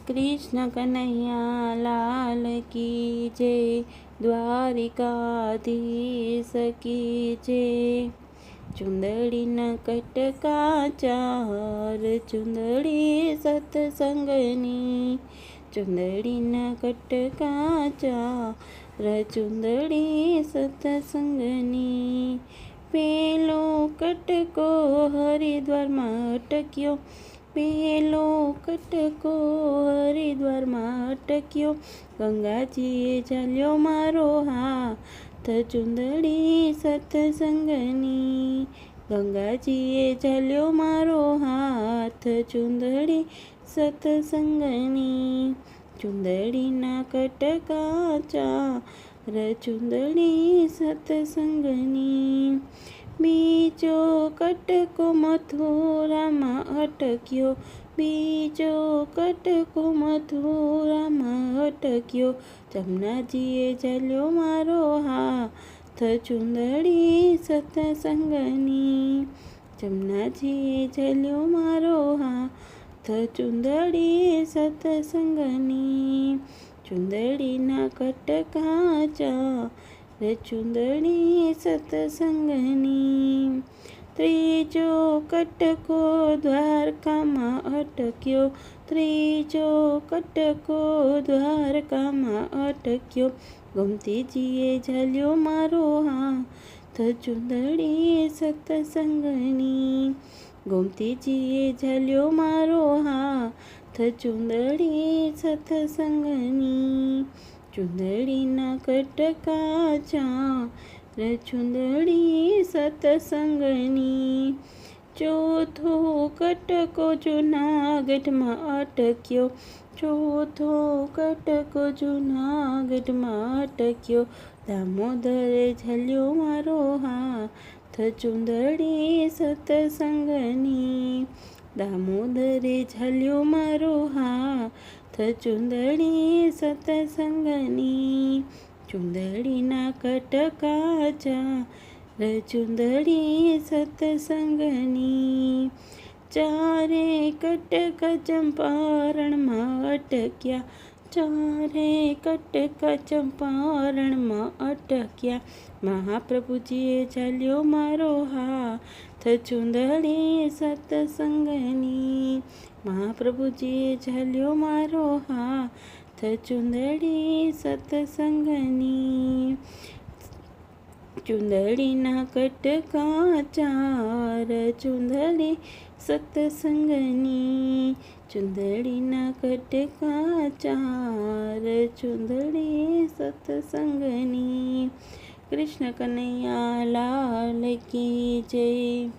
कृष्ण कन्हैया लाल की जय, द्वारिकाधीश की जय। चुंदड़ी न कटका चार, चुंदड़ी सत्संगनी, चुंदड़ी न कटका चार, चुंदड़ी सत्संगनी। पेलो कटको हरिद्वार में अटक्यो, पेलो कटको हरिद्वार में अटक्यो, गंगाजीए झाल्यो मारो हाथ, चुंदड़ी सत्संगनी, गंगाजीए झाल्यो मारो हाथ, चुंदड़ी सत्संगनी। चुंदड़ी ना कटका चार, चुंदड़ी सत्संगनी। बीजो कटको मथुरा में अटक्यो, बीजो कटको मथुरा में अटक्यो, जमुनाजीए झाल्यो मारो हाथ, चुंदड़ी सत्संगनी, जमुनाजीए झाल्यो मारो हाथ, चुंदड़ी सत्संगनी। चुंदड़ी ना कटका चार, चुंदड़ी सत्संगनी। त्रीजो कटको द्वारका में अटक्यो, त्रीजो कटको द्वारका में अटक्यो, गोमतीजीए झाल्यो मारो हाथ, चुंदड़ी सत्संगनी, गोमतीजीए झाल्यो मारो हाथ, चुंदड़ी सत्संगनी। चुंदड़ी ना कटका चार, चुंदड़ी सत्संगनी। चौथो कटको जूनागढ़ में अटक्यो, चौथो कटको जूनागढ़ में अटक्यो, दामोदरे झाल्यो मारो हाथ, चुंदड़ी सत्संगनी, दामोदरे झाल्यो मारो हाथ, चुंदड़ी सत्संगनी। चुंदड़ी ना कटका चार, चुंदड़ी सत्संगनी। चारे कटक चंपारण में अटक्या, चारे कटक चंपारण में अटक्या, महाप्रभुजीए झाल्यो मारो हाथ, चुंदड़ी सत्संगनी, महाप्रभुजीए झाल्यो मारो हाथ, चुंदड़ी सत्संगनी। चुंदड़ी ना कटका चार, चुंदड़ी सत्संगनी, चुंदड़ी ना कटका चार, चुंदड़ी सत्संगनी। कृष्ण कन्हैया लाल की जय।